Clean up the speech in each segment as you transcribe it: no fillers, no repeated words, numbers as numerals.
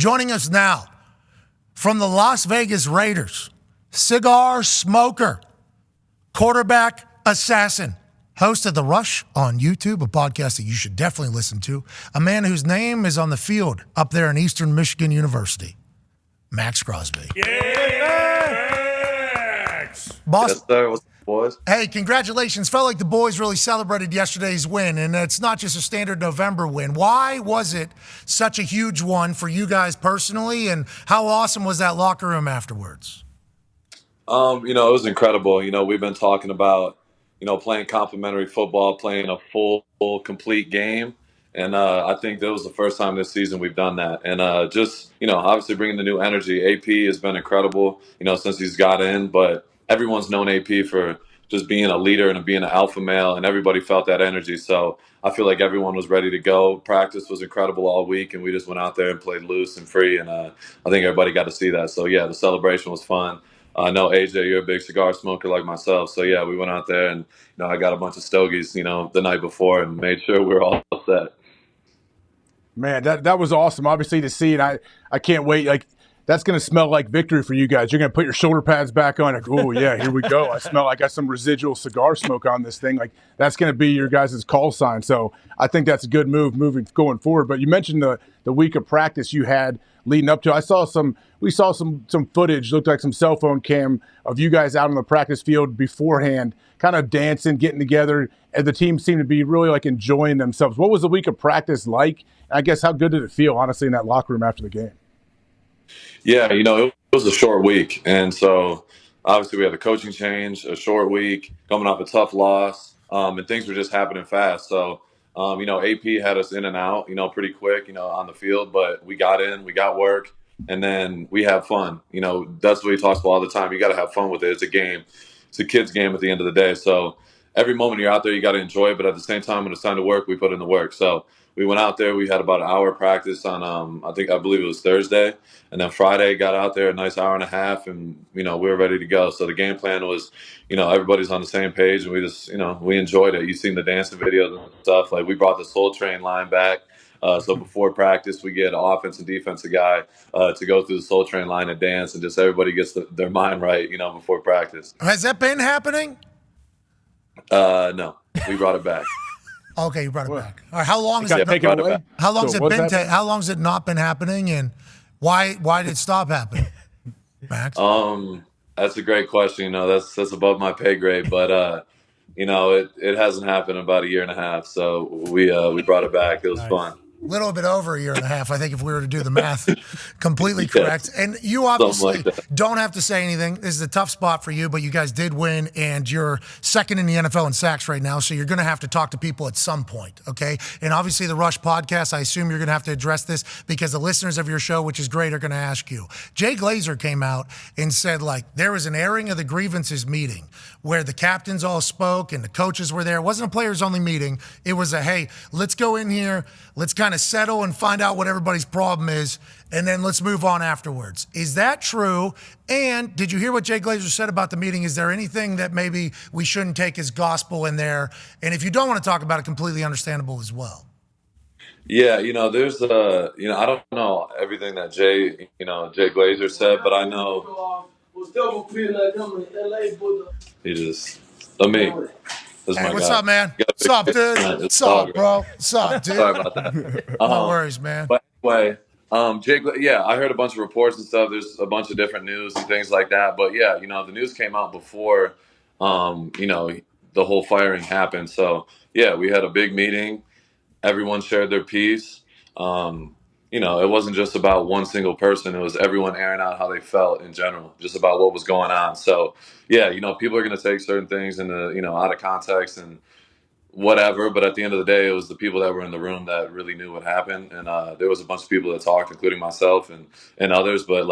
Joining us now from the Las Vegas Raiders, cigar smoker, quarterback assassin, host of The Rush on YouTube, a podcast that you should definitely listen to, a man whose name is on the field up there in Eastern Michigan University, Maxx Crosby. Boss, Yes, sir. What's up, boys? hey, congratulations. Felt like the boys really celebrated yesterday's win, and it's not just a standard November win. Why was it such a huge one for you guys personally, and how awesome was that locker room afterwards? It was incredible. We've been talking about, playing complimentary football, playing a full complete game. And I think that was the first time this season we've done that. And obviously bringing the new energy. AP has been incredible, since he's got in. But everyone's known AP for just being a leader and being an alpha male, and everybody felt that energy. So I feel like everyone was ready to go. Practice was incredible all week, and we just went out there and played loose and free. And I think everybody got to see that. So, yeah, the celebration was fun. I know, AJ, you're a big cigar smoker like myself. So, yeah, we went out there and, I got a bunch of stogies, the night before and made sure we were all set. Man, that was awesome, obviously, to see. And I can't wait. Like, that's going to smell like victory for you guys. You're going to put your shoulder pads back on. Like, oh, yeah, here we go. I got some residual cigar smoke on this thing. Like, that's going to be your guys' call sign. So I think that's a good move going forward. But you mentioned the week of practice you had leading up to. We saw some footage, looked like some cell phone cam of you guys out on the practice field beforehand, kind of dancing, getting together, and the team seemed to be really like enjoying themselves. What was the week of practice like? I guess how good did it feel, honestly, in that locker room after the game? Yeah, it was a short week. And so obviously we had the coaching change, a short week, coming off a tough loss, and things were just happening fast. So, AP had us in and out, pretty quick, on the field, but we got in, we got work, and then we have fun. That's what he talks about all the time. You got to have fun with it. It's a game. It's a kid's game at the end of the day. So every moment you're out there, you got to enjoy it. But at the same time, when it's time to work, we put in the work. So we went out there. We had about an hour practice on, I believe it was Thursday. And then Friday, got out there a nice hour and a half, and, we were ready to go. So the game plan was, everybody's on the same page, and we just, we enjoyed it. You've seen the dancing videos and stuff. Like, we brought the Soul Train line back. So before practice, we get an offense and defensive guy to go through the Soul Train line and dance, and just everybody gets their mind right, before practice. Has that been happening? No, we brought it back. Okay, you brought it back. All right, how long has How long has it not been happening, and why did it stop happening, Max? That's a great question. That's above my pay grade, but it hasn't happened in about a year and a half. So we brought it back. It was fun. A little bit over a year and a half, I think, if we were to do the math completely correct. And you obviously don't have to say anything. This is a tough spot for you, but you guys did win, and you're second in the NFL in sacks right now, so you're going to have to talk to people at some point, okay? And obviously the Rush podcast, I assume you're going to have to address this because the listeners of your show, which is great, are going to ask you. Jay Glazer came out and said, there was an airing of the grievances meeting where the captains all spoke and the coaches were there. It wasn't a players-only meeting. It was hey, let's go in here, let's kind of settle and find out what everybody's problem is, and then let's move on afterwards. Is that true? And did you hear what Jay Glazer said about the meeting? Is there anything that maybe we shouldn't take as gospel in there? And if you don't want to talk about it, completely understandable as well. Yeah, there's I don't know everything that Jay Glazer said, but I know he just Hey, what's up, man? What's up, dude? What's up, bro? What's up, dude? Sorry about that. No worries, man. But anyway, I heard a bunch of reports and stuff. There's a bunch of different news and things like that. But yeah, the news came out before, the whole firing happened. So yeah, we had a big meeting. Everyone shared their piece. It wasn't just about one single person. It was everyone airing out how they felt in general, just about what was going on. So, yeah, people are going to take certain things out of context and whatever. But at the end of the day, it was the people that were in the room that really knew what happened. And there was a bunch of people that talked, including myself and others. But,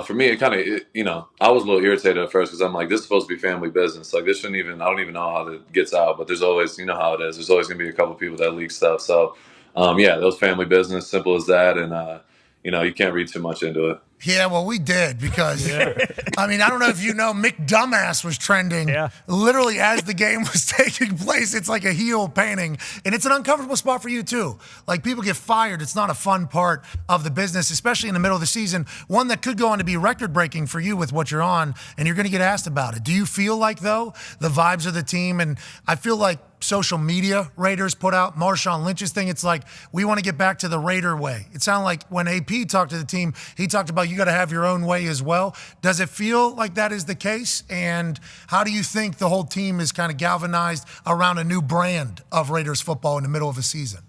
for me, it kind of, I was a little irritated at first because I'm like, this is supposed to be family business. Like, this I don't even know how it gets out. But there's always, how it is. There's always going to be a couple people that leak stuff. So, that was family business, simple as that. And, you can't read too much into it. Yeah, well, we did because, I mean, I don't know if you know, Mick Dumbass was trending literally as the game was taking place. It's like a heel painting, and it's an uncomfortable spot for you, too. Like, people get fired. It's not a fun part of the business, especially in the middle of the season, one that could go on to be record-breaking for you with what you're on, and you're going to get asked about it. Do you feel like, though, the vibes of the team, and I feel like social media Raiders put out Marshawn Lynch's thing, it's like, we want to get back to the Raider way. It sounded like when AP talked to the team, he talked about you got to have your own way as well. Does it feel like that is the case? And how do you think the whole team is kind of galvanized around a new brand of Raiders football in the middle of a season?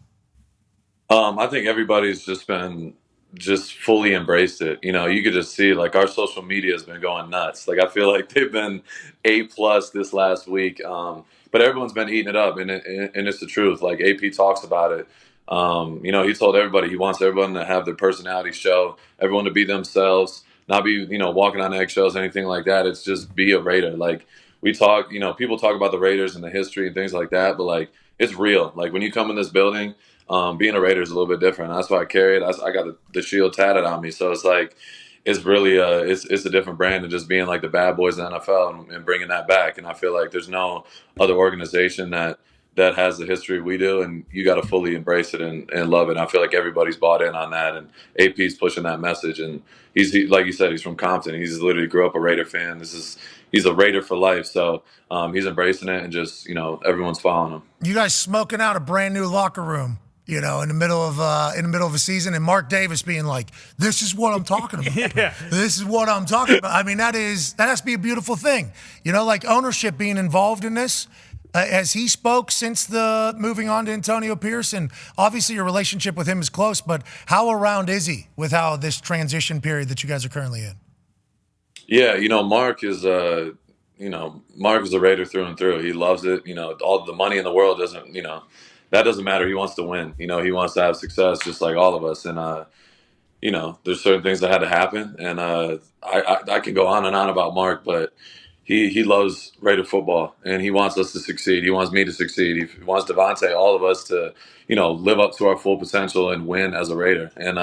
I think everybody's just fully embraced it. You know, you could just see like our social media has been going nuts. Like I feel like they've been A+ this last week. But everyone's been eating it up, and it's the truth. Like AP talks about it. You know, he told everybody he wants everyone to have their personality show, everyone to be themselves, not be, you know, walking on eggshells, anything like that. It's just be a Raider. Like we talk, you know, people talk about the Raiders and the history and things like that, but like it's real. Like when you come in this building, being a Raider is a little bit different. That's why I carry it. I got the shield tatted on me, so it's like it's really it's a different brand than just being like the bad boys in the NFL and bringing that back. And I feel like there's no other organization that has the history we do, and you got to fully embrace it and love it. And I feel like everybody's bought in on that, and AP's pushing that message. And he's like you said, he's from Compton. He's literally grew up a Raider fan. He's a Raider for life. So he's embracing it, and just, you know, everyone's following him. You guys smoking out a brand new locker room, you know, in the middle of a season, and Mark Davis being like, "This is what I'm talking about. This is what I'm talking about." I mean, that has to be a beautiful thing, you know, like ownership being involved in this. As he spoke since the moving on to Antonio Pierce, and obviously your relationship with him is close, but how around is he with how this transition period that you guys are currently in? Yeah, you know, Mark is a Raider through and through. He loves it. You know, all the money in the world doesn't, you know. That doesn't matter. He wants to win. You know, he wants to have success just like all of us. And, you know, there's certain things that had to happen. And I can go on and on about Mark, but he loves Raider football, and he wants us to succeed. He wants me to succeed. He wants Devontae, all of us to, you know, live up to our full potential and win as a Raider. And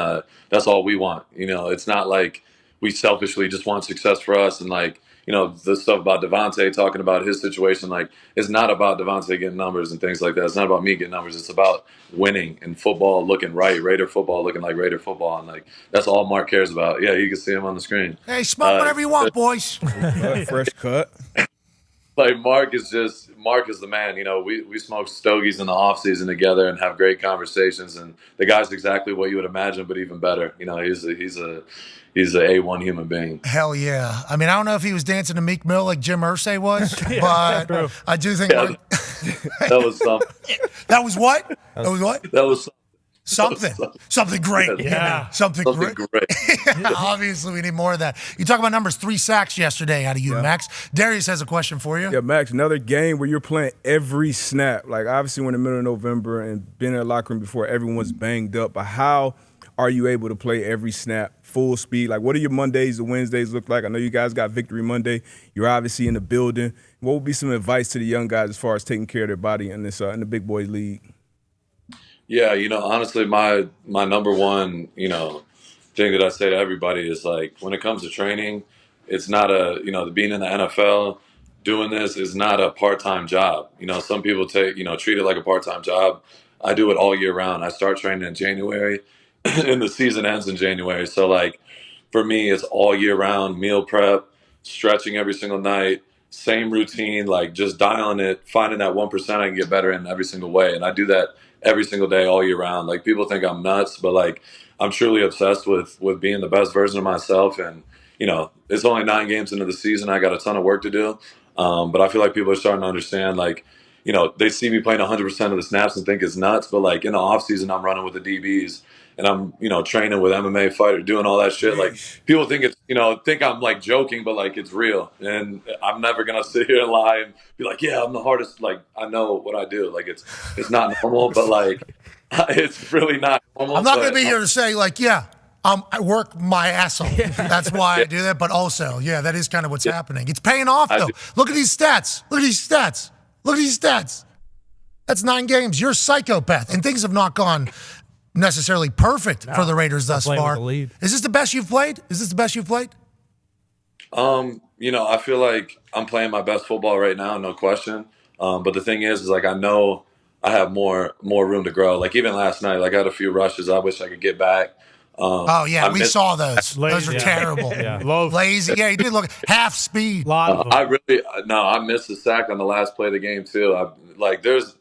that's all we want. You know, it's not like we selfishly just want success for us. And like, you know, the stuff about Devontae talking about his situation, like, it's not about Devontae getting numbers and things like that. It's not about me getting numbers. It's about winning and football looking right, Raider football looking like Raider football. And, like, that's all Mark cares about. Yeah, you can see him on the screen. Hey, smoke whatever you want, boys. Fresh cut. Like, Mark is the man. You know, we smoke stogies in the offseason together and have great conversations. And the guy's exactly what you would imagine, but even better. You know, he's a A1 human being. Hell yeah. I mean, I don't know if he was dancing to Meek Mill like Jim Irsay was, but I do think that was something. That was what? That was what? That was something. Something great. Yeah. Something great. Obviously, we need more of that. You talk about numbers, 3 sacks yesterday out of you, Max. Darius has a question for you. Yeah, Max, another game where you're playing every snap. Like, obviously, we're in the middle of November and been in the locker room before everyone's banged up. But how are you able to play every snap full speed? Like, what do your Mondays and Wednesdays look like? I know you guys got Victory Monday. You're obviously in the building. What would be some advice to the young guys as far as taking care of their body in this in the big boy league? Yeah, you know, honestly, my number one, you know, thing that I say to everybody is, like, when it comes to training, it's not being in the NFL, doing this is not a part-time job. You know, some people treat it like a part-time job. I do it all year round. I start training in January and the season ends in January. So, like, for me, it's all year round, meal prep, stretching every single night, same routine, like just dialing it, finding that 1% I can get better in every single way. And I do that every single day, all year round. Like, people think I'm nuts, but, like, I'm truly obsessed with being the best version of myself. And, you know, it's only 9 games into the season. I got a ton of work to do. But I feel like people are starting to understand, like, you know, they see me playing 100% of the snaps and think it's nuts. But, like, in the off season, I'm running with the DBs. And I'm, you know, training with MMA fighter, doing all that shit. Like, people think it's, you know, think I'm like joking, but like it's real. And I'm never gonna sit here and lie and be like, yeah, I'm the hardest. Like, I know what I do. Like, it's not normal, but like, it's really not normal. I'm not gonna be here to say like, yeah, I work my ass off. That's why I do that. But also, yeah, that is kind of what's happening. It's paying off though. Look at these stats. Look at these stats. Look at these stats. That's 9 games. You're a psychopath, and things have not gone necessarily perfect for the Raiders thus playing with far. the lead. Is this the best you've played? Is this the best you've played? I feel like I'm playing my best football right now, no question. But the thing is like I know I have more room to grow. Like even last night, like I had a few rushes I wish I could get back. We saw those. Those are Lazy. terrible. Lazy. Yeah, he did look half speed. I missed the sack on the last play of the game too. There's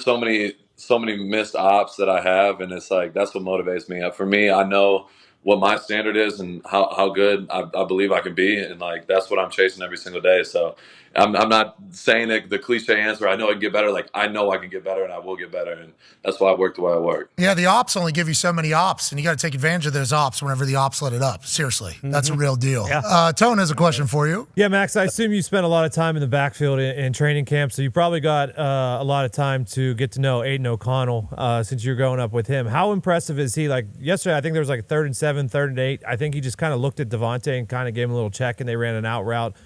so many missed ops that I have, and it's like that's what motivates me. For me, I know what my standard is and how good I believe I can be, and like that's what I'm chasing every single day. So I'm not saying the cliche answer. I know I can get better. Like I know I can get better, and I will get better, and that's why I work the way I work. Yeah, the ops only give you so many ops, and you got to take advantage of those ops whenever the ops let it up. Seriously, that's a real deal. Yeah. Tone has a question for you. Yeah, Max, I assume you spent a lot of time in the backfield in training camp, so you probably got a lot of time to get to know Aiden O'Connell since you're growing up with him. How impressive is he? Like yesterday, I think there was like 3rd and 7, 3rd and 8. I think he just kind of looked at Devontae and kind of gave him a little check, and they ran an out route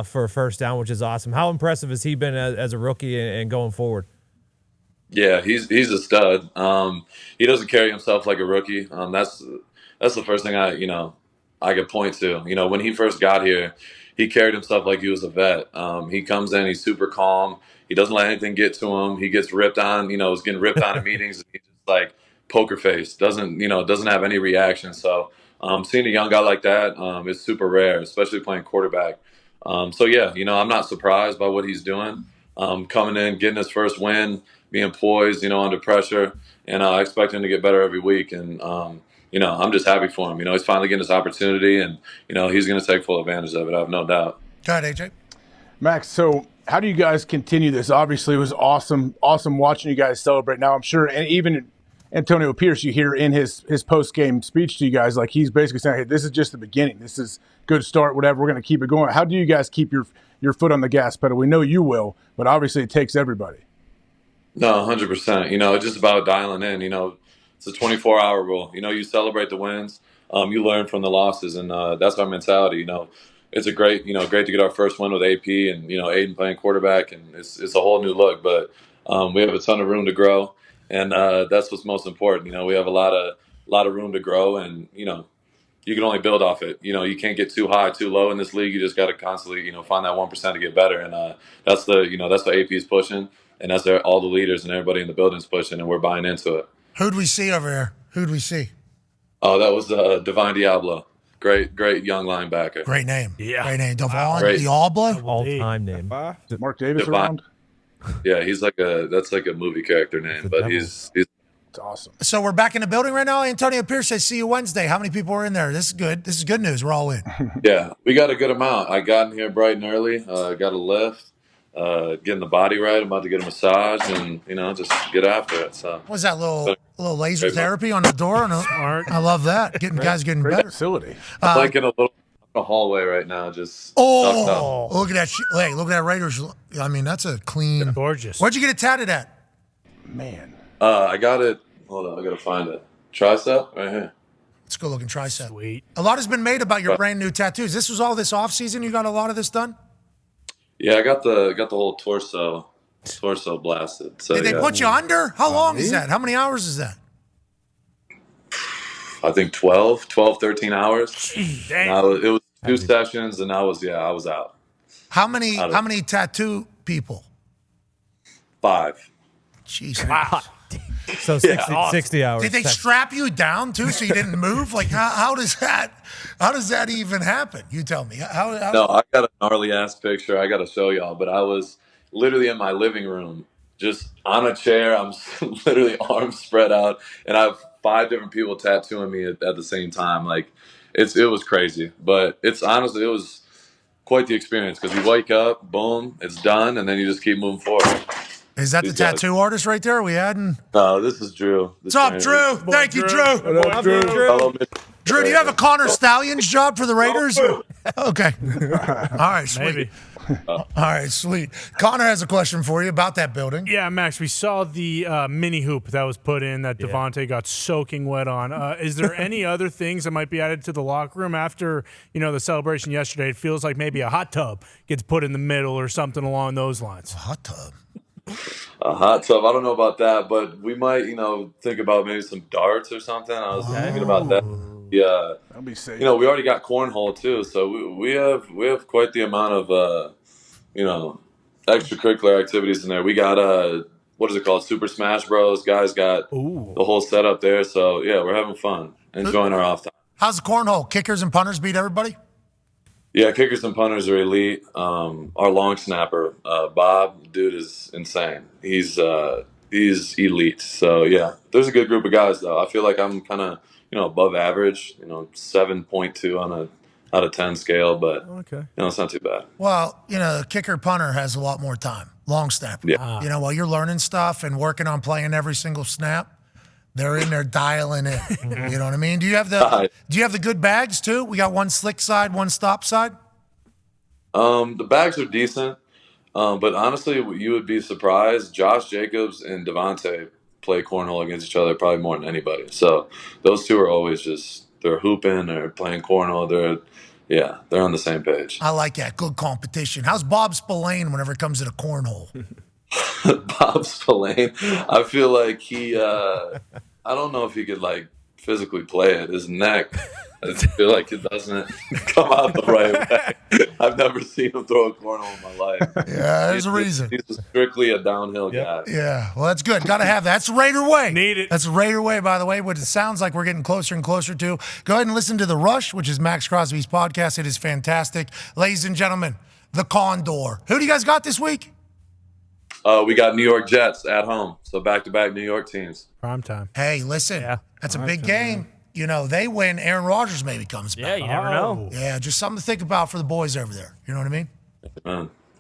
for a first down, which is awesome. How impressive has he been as a rookie and going forward? Yeah, he's a stud. He doesn't carry himself like a rookie. That's the first thing I could point to. When he first got here, he carried himself like he was a vet. He comes in, he's super calm. He doesn't let anything get to him. He gets ripped on. Is getting ripped on in meetings. He's just like poker face. Doesn't have any reaction. So seeing a young guy like that is super rare, especially playing quarterback. I'm not surprised by what he's doing. Coming in, getting his first win, being poised, under pressure, and I expect him to get better every week. And I'm just happy for him. He's finally getting his opportunity, and he's going to take full advantage of it. I have no doubt. Go ahead, AJ. Max, so how do you guys continue this? Obviously, it was awesome watching you guys celebrate. Now, I'm sure, and even Antonio Pierce, you hear in his post-game speech to you guys, like he's basically saying, hey, this is just the beginning. This is good start, whatever. We're going to keep it going. How do you guys keep your foot on the gas pedal? We know you will, but obviously it takes everybody. No, 100%. It's just about dialing in. It's a 24-hour rule. You celebrate the wins, you learn from the losses, and that's our mentality. It's great to get our first win with AP and Aiden playing quarterback, and it's a whole new look. But we have a ton of room to grow, and that's what's most important. We have a lot of room to grow, and you can only build off it. You can't get too high, too low in this league. You just got to constantly find that 1% to get better, and that's what AP is pushing. And that's all the leaders and everybody in the building's pushing, and we're buying into it. Who'd we see over here? Who'd we see? Oh, that was Divine Diablo. Great young linebacker. Great name. Yeah. Great name. Devon Great. Diablo? All-time name. Is Mark Davis Divine. around? Yeah, that's like a movie character name, but he's It's awesome. So we're back in the building right now. Antonio Pierce says, see you Wednesday. How many people are in there? This is good. This is good news. We're all in. yeah, we got a good amount. I got in here bright and early. Got a lift. Getting the body right. I'm about to get a massage and just get after it. So What's that little laser therapy on the door? Smart. I love that. Guys getting Great better. facility. I'm like in a hallway right now, just tucked Oh, up. look at that! Hey, look at that Raiders. I mean, that's a clean. Gorgeous. Where'd you get it tatted at? Man. I got it. Hold on, I gotta find it. Tricep right here. It's a good looking tricep. Sweet. A lot has been made about your brand new tattoos. This was all this off season. You got a lot of this done. Yeah, I got the whole torso blasted. So Did they put you under? How long is that? How many hours is that? I think 12, 13 hours. Jeez, dang. Now, it was 2 sessions, and I was out. How many tattoo people? 5. Jeez. Wow. So 60 hours. Did they strap you down too so you didn't move? Like how does that even happen? You tell me. How No, I got a gnarly ass picture. I got to show y'all. But I was literally in my living room, just on a chair. I'm literally arms spread out, and I have 5 different people tattooing me at the same time. Like it was crazy, but it was quite the experience because you wake up, boom, it's done, and then you just keep moving forward. Is that the tattoo artist right there? Are we adding? No, this is Drew. What's up, Drew? Thank you, Drew. Drew, do you have a Connor Stallions job for the Raiders? Okay. All right, sweet. Maybe. All right, sweet. Connor has a question for you about that building. Yeah, Max, we saw the mini hoop that was put in that Devontae got soaking wet on. Is there any other things that might be added to the locker room after, the celebration yesterday? It feels like maybe a hot tub gets put in the middle or something along those lines. A hot tub. A hot tub. I don't know about that, but we might, think about maybe some darts or something. I was thinking about that. Yeah. That'll be safe. We already got cornhole too, so we have quite the amount of extracurricular activities in there. We got what is it called? Super Smash Bros. Guys got the whole setup there. So yeah, we're having fun, enjoying our off time. How's the cornhole? Kickers and punters beat everybody? Yeah, kickers and punters are elite. Our long snapper, Bob, dude is insane. He's elite. So yeah, there's a good group of guys though. I feel like I'm kind of above average. 7.2 on a out of 10 scale, but it's not too bad. Well, the kicker punter has a lot more time. Long snapper. Yeah. While you're learning stuff and working on playing every single snap, they're in there dialing in. You know what I mean? Do you have the good bags too? We got one slick side, one stop side. The bags are decent, but honestly, you would be surprised. Josh Jacobs and Devontae play cornhole against each other probably more than anybody. So those two are always they're hooping, they're playing cornhole. They're on the same page. I like that. Good competition. How's Bob Spillane whenever it comes to the cornhole? Bob Spillane, I feel like I don't know if he could physically play it. His neck, I feel like it doesn't come out the right way. I've never seen him throw a cornhole in my life. Yeah, there's a reason. He's strictly a downhill guy. Yeah, well, that's good. Got to have that. That's Raider Way. Need it. That's Raider Way, by the way, what it sounds like we're getting closer and closer to. Go ahead and listen to The Rush, which is Maxx Crosby's podcast. It is fantastic. Ladies and gentlemen, the Condor. Who do you guys got this week? We got New York Jets at home, so back-to-back New York teams. Prime time. Hey, listen, that's a big game. They win. Aaron Rodgers maybe comes back. Yeah, you never know. Yeah, just something to think about for the boys over there. You know what I mean?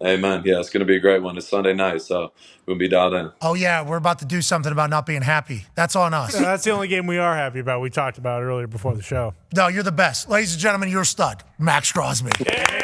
Amen. Yeah, it's going to be a great one. It's Sunday night, so we'll be dialed in. Oh, yeah, we're about to do something about not being happy. That's on us. Yeah, that's the only game we are happy about. We talked about it earlier before the show. No, you're the best. Ladies and gentlemen, you're a stud. Maxx Crosby. Yeah.